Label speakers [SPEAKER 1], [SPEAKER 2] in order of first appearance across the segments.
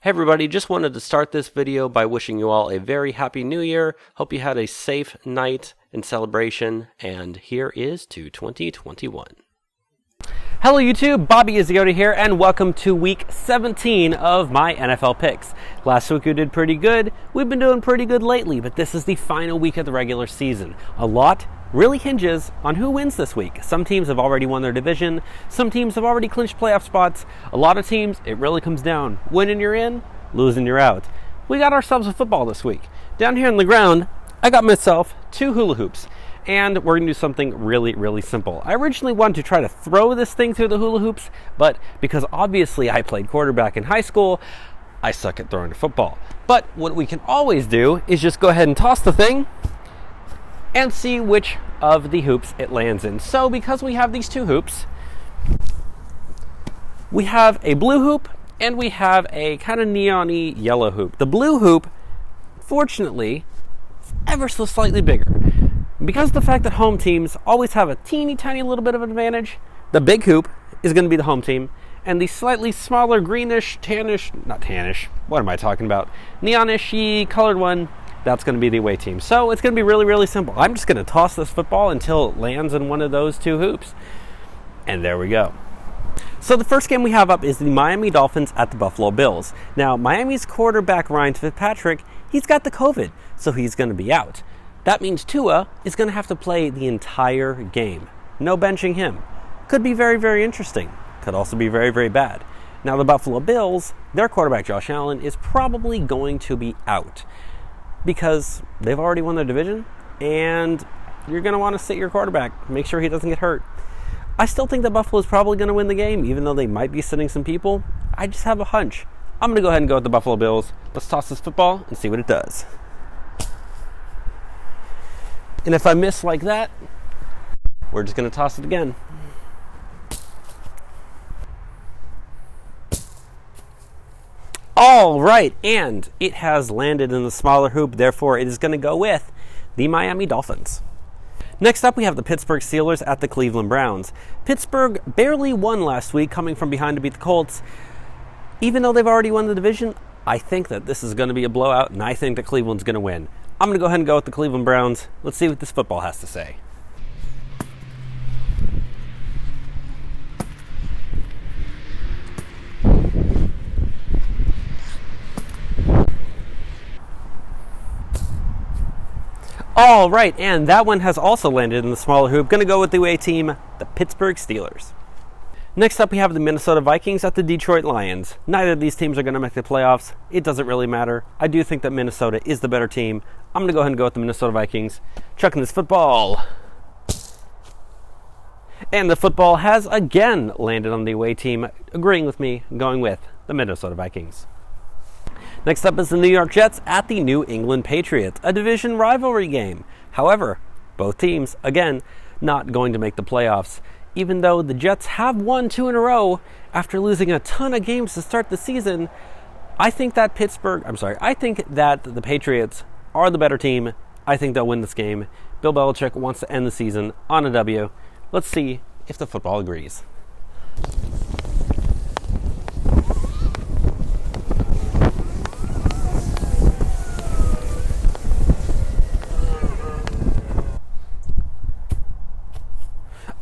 [SPEAKER 1] Hey everybody, just wanted to start this video by wishing you all a very happy new year. Hope you had a safe night in celebration, and here is to 2021. Hello YouTube, Bobby Iziotti here, and welcome to week 17 of my NFL picks. Last week we did pretty good. We've been doing pretty good lately, but this is the final week of the regular season. A lot really hinges on who wins this week. Some teams have already won their division. Some teams have already clinched playoff spots. A lot of teams, it really comes down. Winning you're in, losing you're out. We got ourselves a football this week. Down here on the ground, I got myself 2 hula hoops. And we're going to do something really simple. I originally wanted to try to throw this thing through the hula hoops, but because obviously I played quarterback in high school, I suck at throwing a football. But what we can always do is just go ahead and toss the thing and see which of the hoops it lands in. So because we have these 2 hoops, we have a blue hoop and we have a kind of neon-y yellow hoop. The blue hoop, fortunately, is ever so slightly bigger. Because of the fact that home teams always have a teeny tiny little bit of an advantage, the big hoop is going to be the home team, and the slightly smaller greenish, not tannish, what am I talking about? Neonish-y colored one, that's going to be the away team. So it's going to be really simple. I'm just going to toss this football until it lands in one of those 2 hoops. And there we go. So the first game we have up is the Miami Dolphins at the Buffalo Bills. Now, Miami's quarterback Ryan Fitzpatrick, he's got the COVID, so he's going to be out. That means Tua is going to have to play the entire game. No benching him. Could be very interesting. Could also be very bad. Now, the Buffalo Bills, their quarterback Josh Allen is probably going to be out because they've already won their division, and you're going to want to sit your quarterback. Make sure he doesn't get hurt. I still think that Buffalo is probably going to win the game, even though they might be sitting some people. I just have a hunch. I'm going to go ahead and go with the Buffalo Bills. Let's toss this football and see what it does. And if I miss like that, we're just going to toss it again. All right, and it has landed in the smaller hoop. Therefore, it is going to go with the Miami Dolphins. Next up, we have the Pittsburgh Steelers at the Cleveland Browns. Pittsburgh barely won last week, coming from behind to beat the Colts. Even though they've already won the division, I think that this is going to be a blowout, and I think that Cleveland's going to win. I'm going to go ahead and go with the Cleveland Browns. Let's see what this football has to say. All right, and that one has also landed in the smaller hoop. Going to go with the away team, the Pittsburgh Steelers. Next up, we have the Minnesota Vikings at the Detroit Lions. Neither of these teams are going to make the playoffs. It doesn't really matter. I do think that Minnesota is the better team. I'm going to go ahead and go with the Minnesota Vikings. Chucking this football. And the football has again landed on the away team, agreeing with me, going with the Minnesota Vikings. Next up is the New York Jets at the New England Patriots, a division rivalry game. However, both teams, again, not going to make the playoffs. Even though the Jets have won 2 in a row after losing a ton of games to start the season, I think that the Patriots are the better team. I think they'll win this game. Bill Belichick wants to end the season on a W. Let's see if the football agrees.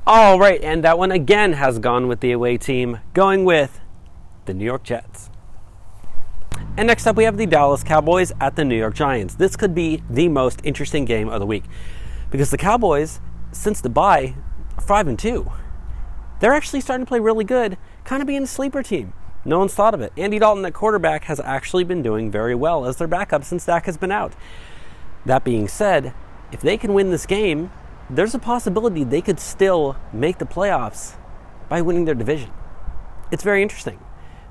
[SPEAKER 1] All right, and that one again has gone with the away team, going with the New York Jets. And next up, we have the Dallas Cowboys at the New York Giants. This could be the most interesting game of the week because the Cowboys, since the bye, are 5-2. They're actually starting to play really good, kind of being a sleeper team. No one's thought of it. Andy Dalton at quarterback has actually been doing very well as their backup since Dak has been out. That being said, if they can win this game, there's a possibility they could still make the playoffs by winning their division. It's very interesting.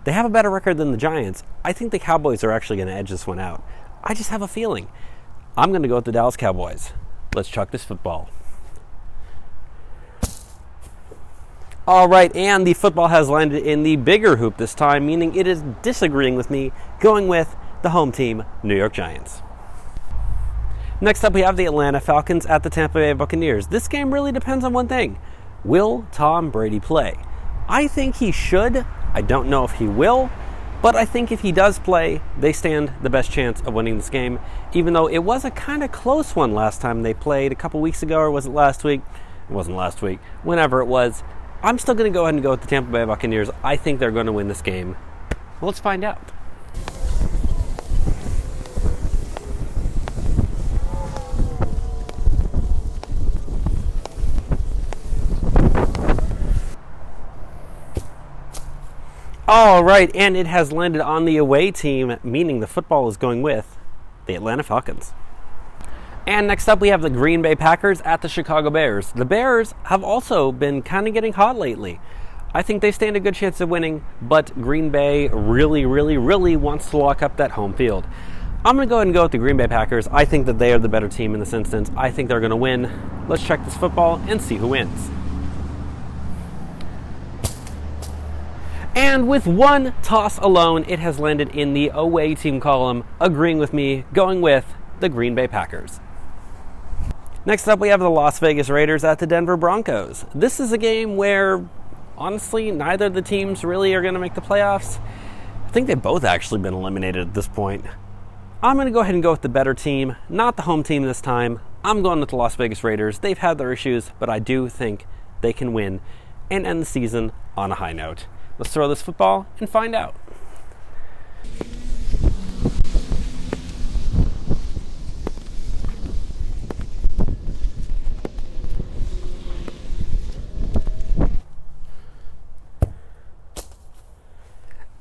[SPEAKER 1] They have a better record than the Giants. I think the Cowboys are actually going to edge this one out. I just have a feeling. I'm going to go with the Dallas Cowboys. Let's chuck this football. All right, and the football has landed in the bigger hoop this time, meaning it is disagreeing with me, going with the home team, New York Giants. Next up, we have the Atlanta Falcons at the Tampa Bay Buccaneers. This game really depends on one thing. Will Tom Brady play? I think he should. I don't know if he will. But I think if he does play, they stand the best chance of winning this game, even though it was a kind of close one last time they played a couple weeks ago, or was it last week? It wasn't last week. Whenever it was, I'm still going to go ahead and go with the Tampa Bay Buccaneers. I think they're going to win this game. Well, let's find out. All right, and it has landed on the away team, meaning the football is going with the Atlanta Falcons. And next up, we have the Green Bay Packers at the Chicago Bears. The Bears have also been kind of getting hot lately. I think they stand a good chance of winning, but Green Bay really, really, really wants to lock up that home field. I'm going to go ahead and go with the Green Bay Packers. I think that they are the better team in this instance. I think they're going to win. Let's check this football and see who wins. And with one toss alone, it has landed in the away team column, agreeing with me, going with the Green Bay Packers. Next up, we have the Las Vegas Raiders at the Denver Broncos. This is a game where, honestly, neither of the teams really are going to make the playoffs. I think they've both actually been eliminated at this point. I'm going to go ahead and go with the better team, not the home team this time. I'm going with the Las Vegas Raiders. They've had their issues, but I do think they can win and end the season on a high note. Let's throw this football and find out.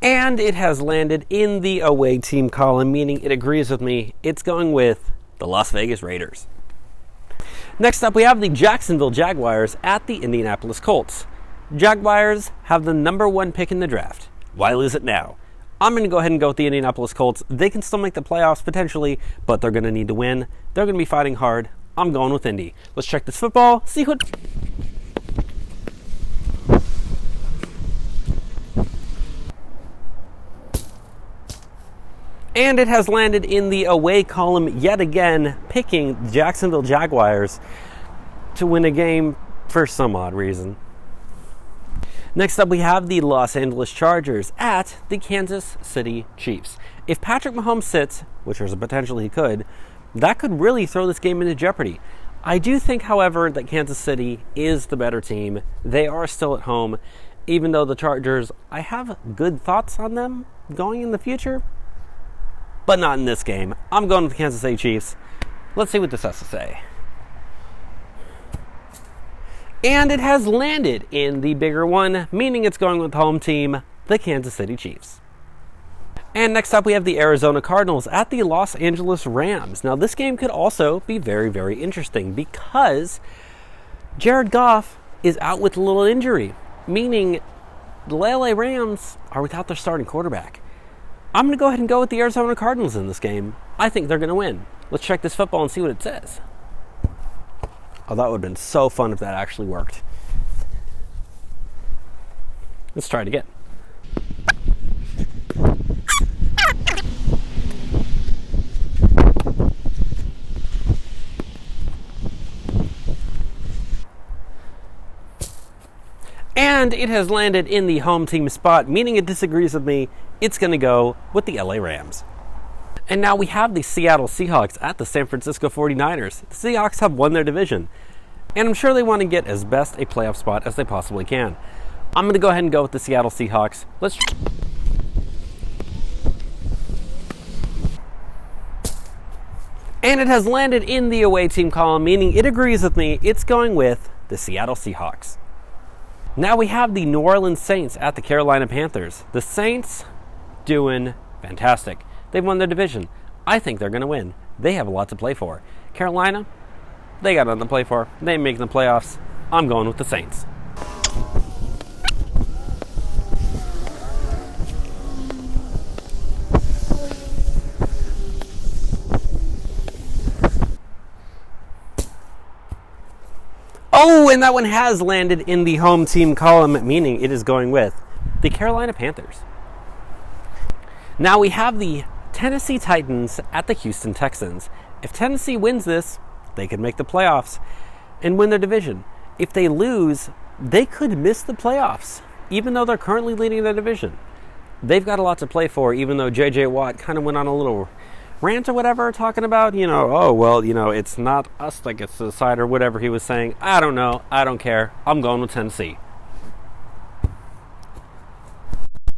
[SPEAKER 1] And it has landed in the away team column, meaning it agrees with me. It's going with the Las Vegas Raiders. Next up, we have the Jacksonville Jaguars at the Indianapolis Colts. Jaguars have the number one pick in the draft. Why lose it now? I'm going to go ahead and go with the Indianapolis Colts. They can still make the playoffs potentially, but they're going to need to win. They're going to be fighting hard. I'm going with Indy. Let's check this football, see who... And it has landed in the away column yet again, picking the Jacksonville Jaguars to win a game for some odd reason. Next up, we have the Los Angeles Chargers at the Kansas City Chiefs. If Patrick Mahomes sits, which there's a potential he could, that could really throw this game into jeopardy. I do think, however, that Kansas City is the better team. They are still at home, even though the Chargers, I have good thoughts on them going in the future, but not in this game. I'm going with the Kansas City Chiefs. Let's see what this has to say. And it has landed in the bigger one, meaning it's going with the home team, the Kansas City Chiefs. And next up, we have the Arizona Cardinals at the Los Angeles Rams. Now, this game could also be very, very interesting because Jared Goff is out with a little injury, meaning the LA Rams are without their starting quarterback. I'm going to go ahead and go with the Arizona Cardinals in this game. I think they're going to win. Let's check this football and see what it says. Oh, that would have been so fun if that actually worked. Let's try it again. And it has landed in the home team spot, meaning it disagrees with me. It's going to go with the LA Rams. And now we have the Seattle Seahawks at the San Francisco 49ers. The Seahawks have won their division, and I'm sure they want to get as best a playoff spot as they possibly can. I'm going to go ahead and go with the Seattle Seahawks. And it has landed in the away team column, meaning it agrees with me. It's going with the Seattle Seahawks. Now we have the New Orleans Saints at the Carolina Panthers. The Saints doing fantastic. They've won their division. I think they're going to win. They have a lot to play for. Carolina, they got nothing to play for. They ain't making the playoffs. I'm going with the Saints. Oh, and that one has landed in the home team column, meaning it is going with the Carolina Panthers. Now we have the Tennessee Titans at the Houston Texans. If Tennessee wins this, they could make the playoffs and win their division. If they lose, they could miss the playoffs, even though they're currently leading their division. they've got a lot to play for, even though J.J. Watt kind of went on a little rant or whatever, talking about, oh, well, it's not us that gets to decide or whatever he was saying. I don't know. I don't care. I'm going with Tennessee.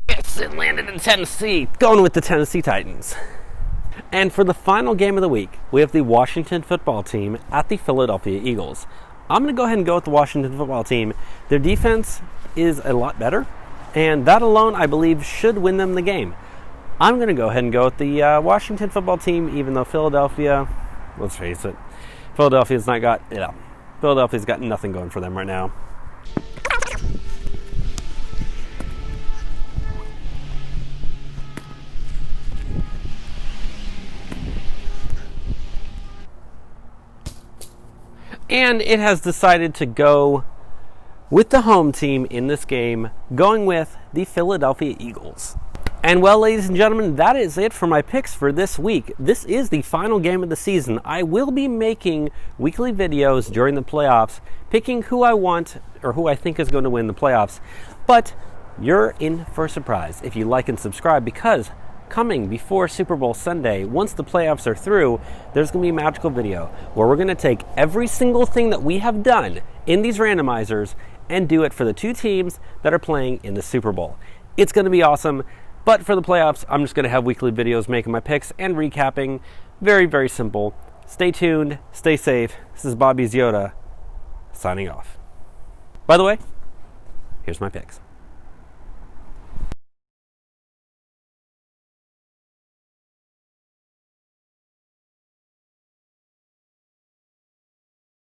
[SPEAKER 1] Yes, it landed in Tennessee. Going with the Tennessee Titans. And for the final game of the week, we have the Washington football team at the Philadelphia Eagles. I'm going to go ahead and go with the Washington football team. Their defense is a lot better, and that alone, I believe, should win them the game. I'm going to go ahead and go with the Washington football team, even though Philadelphia, let's face it, Philadelphia's got nothing going for them right now. And it has decided to go with the home team in this game, going with the Philadelphia Eagles. And well, ladies and gentlemen, that is it for my picks for this week. This is the final game of the season. I will be making weekly videos during the playoffs, picking who I want or who I think is going to win the playoffs. But you're in for a surprise if you like and subscribe, because coming before Super Bowl Sunday, once the playoffs are through, there's going to be a magical video where we're going to take every single thing that we have done in these randomizers and do it for the two teams that are playing in the Super Bowl. It's going to be awesome. But for the playoffs, I'm just going to have weekly videos making my picks and recapping. Very, very simple. Stay tuned. Stay safe. This is Bobby's Yoda signing off. By the way, here's my picks.